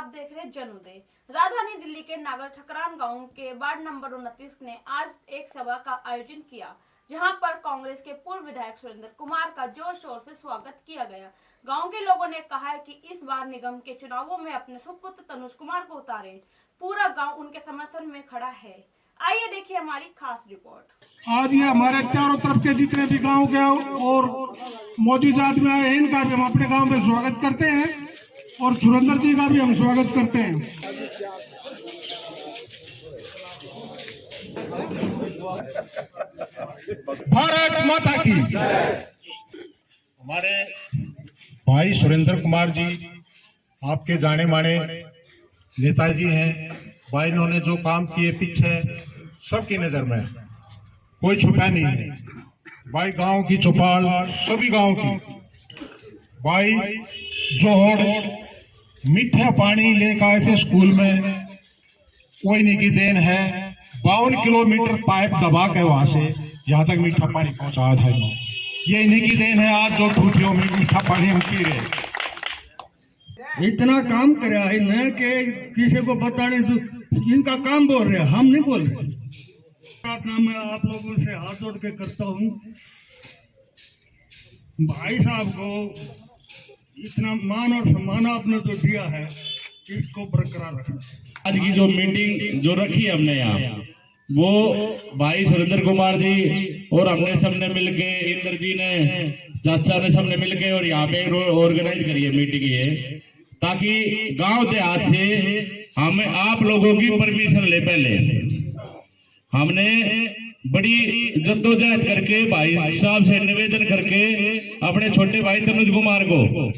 देख रहे जनोदय। राजधानी दिल्ली के नागर ठकरान गांव के वार्ड नंबर 29 ने आज एक सभा का आयोजन किया, जहां पर कांग्रेस के पूर्व विधायक सुरेंद्र कुमार का जोर शोर से स्वागत किया गया। गांव के लोगों ने कहा है कि इस बार निगम के चुनावों में अपने सुपुत्र तनुज कुमार को उतारें। पूरा गांव उनके समर्थन में खड़ा है। आइए देखिए हमारी खास रिपोर्ट। आज ये हमारे चारों तरफ के जितने भी गांव के और मौजूद आदमी आए हैं, इनका भी हम अपने गांव में स्वागत करते हैं और सुरेंद्र जी का भी हम स्वागत करते हैं। भारत माता की। हमारे भाई सुरेंद्र कुमार जी आपके जाने माने नेताजी हैं। भाई इन्होंने जो काम किए पीछे सबकी नजर में, कोई छुपा नहीं है। भाई गांव की चौपाल सभी गांव की। भाई जोहड़ मीठा पानी लेकर ऐसे स्कूल में कोई नहीं की देन है। 52 किलोमीटर पाइप दबा के वहां से यहाँ तक मीठा पानी पहुंचाया था। ये इन्हीं की देन है आज जो ठूठियों में मीठा पानी हम पी रहे। इतना काम करा है न कि किसी को बताने, इनका काम बोल रहे हैं, हम नहीं बोल रहे। प्रार्थना मैं आप लोगों से हाथ जोड़ के करता हूँ, भाई साहब को इतना मान और सम्मान आपने जो दिया है इसको बरकरार रखना। आज की जो मीटिंग जो रखी है हमने यहाँ, वो भाई सुरेंद्र कुमार जी और हमने सबने मिलके, इंद्र जी ने, चाचा ने, सबने मिलके और यहाँ पे ऑर्गेनाइज करी है मीटिंग ये, ताकि गांव देहात से हमें आप लोगों की परमिशन ले। पहले हमने बड़ी जद्दोजहद करके भाई साहब से निवेदन करके अपने छोटे भाई तनुज कुमार को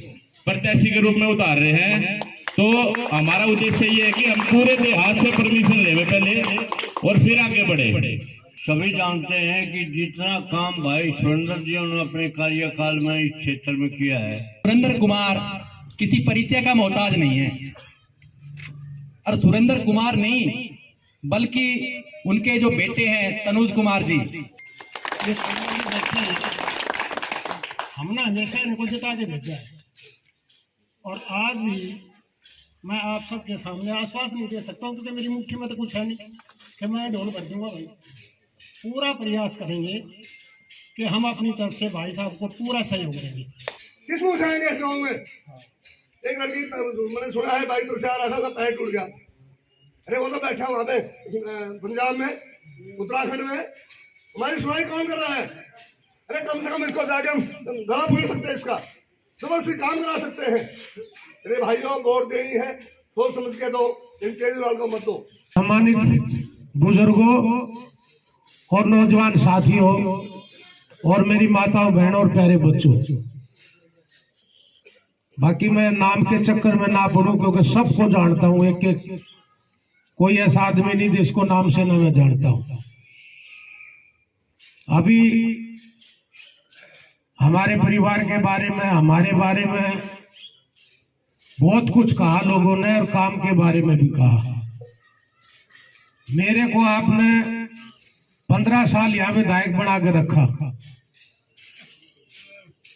प्रत्याशी के रूप में उतार रहे हैं। तो हमारा उद्देश्य ये है कि हम पूरे देहात से परमिशन ले पहले और फिर आगे बढ़े। सभी जानते हैं कि जितना काम भाई सुरेंद्र जी ने अपने कार्यकाल में इस क्षेत्र में किया है। सुरेंद्र कुमार किसी परिचय का मोहताज नहीं है, और सुरेंद्र कुमार नहीं बल्कि उनके जो बेटे हैं तनुज कुमार जी, हमने हमेशा इनको जिता के भेजा है और आज भी मैं आप सबके सामने आश्वासन नहीं दे सकता हूँ, क्योंकि मेरी मुट्ठी में तो कुछ है नहीं कि मैं ढोल भर दूंगा। भाई पूरा प्रयास करेंगे कि हम अपनी तरफ से भाई साहब को पूरा सहयोग देंगे। किस मुँह से आएंगे इस गाँव में? एक लड़की मैंने सुना है बाइक से आ रहा था, उसका पैर टूट गया। अरे वो तो बैठा वहाँ पे पंजाब में, उत्तराखंड में, हमारी सुनाई कौन कर रहा है? अरे कम से कम इसको जाके हम गला फोड़ सकते हैं, इसका जबरदस्ती काम करा सकते हैं। अरे भाइयों, वोट देनी है सोच समझ के दो, इन केजरीवाल को मत दो। सम्मानित बुजुर्गों और नौजवान साथियों और मेरी माताओं, बहनों और प्यारे बच्चों, बाकी मैं नाम के चक्कर में ना पड़ूं क्योंकि सबको जानता हूं। एक एक कोई ऐसा आदमी नहीं जिसको नाम से ना मैं जानता हूं। अभी हमारे परिवार के बारे में, हमारे बारे में बहुत कुछ कहा लोगों ने और काम के बारे में भी कहा। मेरे को आपने 15 साल यहाँ विधायक बना के रखा।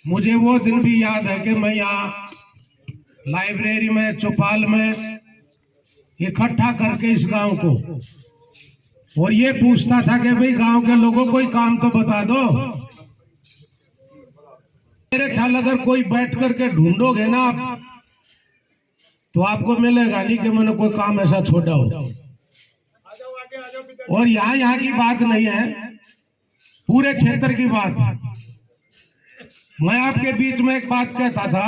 मुझे वो दिन भी याद है कि मैं यहाँ लाइब्रेरी में, चौपाल में इकट्ठा करके इस गांव को और ये पूछता था कि भाई गांव के लोगों कोई काम तो बता दो। मेरे ख्याल अगर कोई बैठ करके ढूंढोगे ना आप, तो आपको मिलेगा नहीं कि मैंने कोई काम ऐसा छोड़ा हो। और यहाँ की बात नहीं है, पूरे क्षेत्र की बात। मैं आपके बीच में एक बात कहता था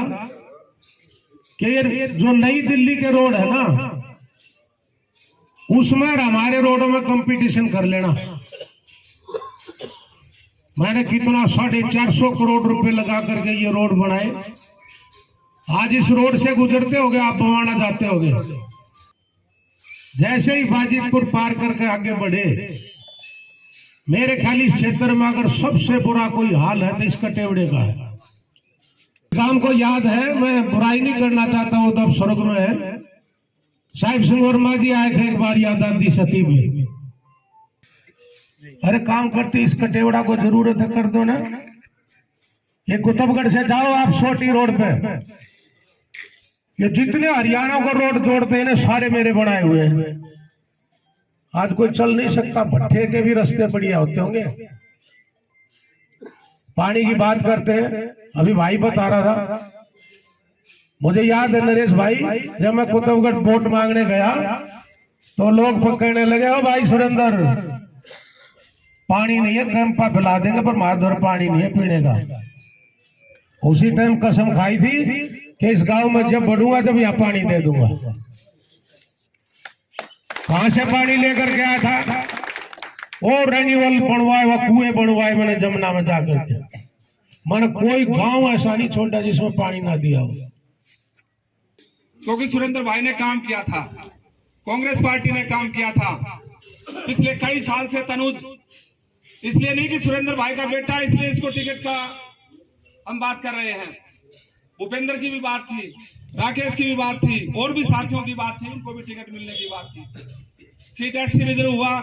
कि ये जो नई दिल्ली के रोड है ना, उसमें हमारे रोडों में कंपटीशन कर लेना। मैंने कितना 450 करोड़ रुपए लगा करके ये रोड बनाए। आज इस रोड से गुजरते होगे, आप बवाना जाते होगे, जैसे ही बाजितपुर पार करके आगे बढ़े, मेरे ख्याल इस क्षेत्र में अगर सबसे बुरा कोई हाल है तो इसका टेवड़े का है। गांव को याद है, मैं बुराई नहीं करना चाहता हूं, तब स्वर्ग में है। साहिब सिंह वर्मा जी आए थे एक बार याद आती सती में। अरे काम करते इस कटेवड़ा को जरूरत है, कर दो ना। ये कुतुबगढ़ से जाओ आप सोटी रोड पे, ये जितने हरियाणा को रोड जोड़ते हैं सारे मेरे बनाए हुए हैं। आज कोई चल नहीं सकता, भट्ठे के भी रास्ते बढ़िया होते होंगे। पानी की बात करते हैं, अभी भाई बता रहा था, मुझे याद है नरेश भाई, जब मैं कुतुबगढ़ वोट मांगने गया तो लोग पकड़ने लगे, ओ भाई सुरेंद्र पानी नहीं है, कैंपा पिला देंगे पर माधुर पानी नहीं है पीने का। उसी टाइम कसम खाई थी कि इस गांव में जब बढ़ूंगा तब यहाँ पानी दे दूंगा। कहां से पानी लेकर के आया था? और रेन्यूअल बनवाए, वो कुएं बनवाए मैंने जमुना में जाकर के। मैंने कोई गांव ऐसा नहीं छोड़ा जिसमें पानी ना दिया हो। क्योंकि सुरेंद्र भाई ने काम किया था, कांग्रेस पार्टी ने काम किया था पिछले कई साल से। तनुज इसलिए नहीं कि सुरेंद्र भाई का बेटा इसलिए इसको टिकट का हम बात कर रहे हैं, भूपेंद्र की भी बात थी, राकेश की भी बात थी, और भी साथियों की बात थी, उनको भी टिकट मिलने की बात थी। सीट ऐसी रिजर्व हुआ,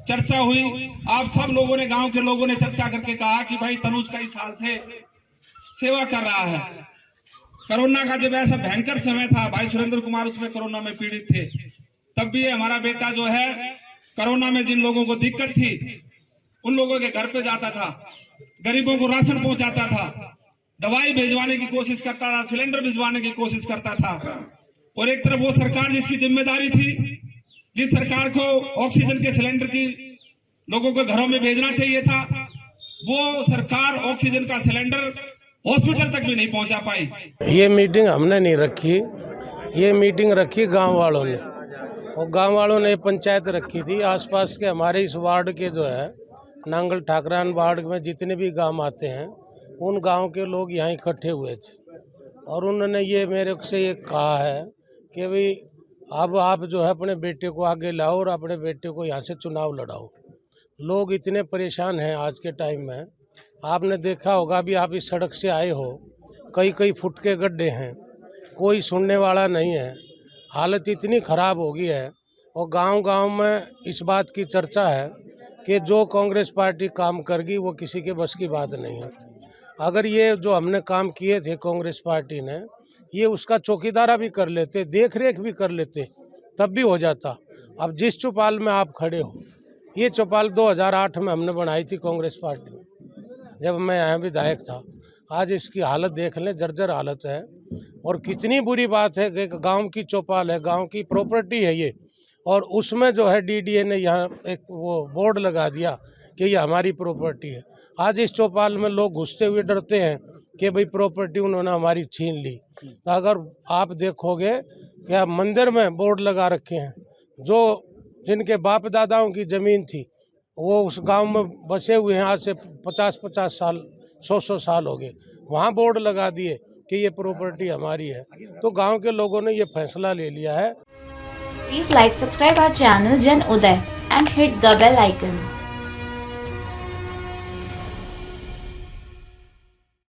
चर्चा हुई, आप सब लोगों ने, गांव के लोगों ने चर्चा करके कहा कि भाई तनुज कई साल से सेवा कर रहा है। कोरोना का जब ऐसा भयंकर समय था, भाई सुरेंद्र कुमार उसमें कोरोना में पीड़ित थे, तब भी हमारा बेटा जो है कोरोना में जिन लोगों को दिक्कत थी उन लोगों के घर पे जाता था, गरीबों को राशन पहुंचाता था, दवाई भिजवाने की कोशिश करता था, सिलेंडर भिजवाने की कोशिश करता था। और एक तरफ वो सरकार जिसकी जिम्मेदारी थी, जिस सरकार को ऑक्सीजन के सिलेंडर की लोगों को घरों में भेजना चाहिए था, वो सरकार ऑक्सीजन का सिलेंडर हॉस्पिटल तक भी नहीं पहुंचा पाई। ये मीटिंग हमने नहीं रखी, ये मीटिंग रखी गांव वालों ने, और गांव वालों ने पंचायत रखी थी। आसपास के हमारे इस वार्ड के जो है नांगल ठाकरान वार्ड में जितने भी गांव आते हैं उन गांव के लोग यहाँ इकट्ठे हुए थे, और उन्होंने ये मेरे से ये कहा है कि भाई अब आप जो है अपने बेटे को आगे लाओ और अपने बेटे को यहाँ से चुनाव लड़ाओ। लोग इतने परेशान हैं आज के टाइम में, आपने देखा होगा, अभी आप इस सड़क से आए हो, कई कई फुट के गड्ढे हैं, कोई सुनने वाला नहीं है, हालत इतनी ख़राब हो गई है। और गांव-गांव में इस बात की चर्चा है कि जो कांग्रेस पार्टी काम करेगी वो किसी के बस की बात नहीं है। अगर ये जो हमने काम किए थे कांग्रेस पार्टी ने, ये उसका चौकीदारा भी कर लेते, देख रेख भी कर लेते, तब भी हो जाता। अब जिस चौपाल में आप खड़े हो, ये चौपाल 2008 में हमने बनाई थी कांग्रेस पार्टी में, जब मैं यहाँ विधायक था। आज इसकी हालत देख लें, जर्जर हालत है। और कितनी बुरी बात है कि गांव की चौपाल है, गांव की प्रॉपर्टी है ये, और उसमें जो है डीडीए ने यहाँ एक वो बोर्ड लगा दिया कि ये हमारी प्रॉपर्टी है। आज इस चौपाल में लोग घुसते हुए डरते हैं कि भाई प्रॉपर्टी उन्होंने हमारी छीन ली। तो अगर आप देखोगे कि आप मंदिर में बोर्ड लगा रखे हैं, जो जिनके बाप दादाओं की ज़मीन थी वो उस गांव में बसे हुए हैं, आज से 50-50 साल 100-100 साल हो गए, वहाँ बोर्ड लगा दिए कि ये प्रॉपर्टी हमारी है। तो गांव के लोगों ने ये फैसला ले लिया है। Please like, subscribe our channel Jan Uday and hit the bell icon.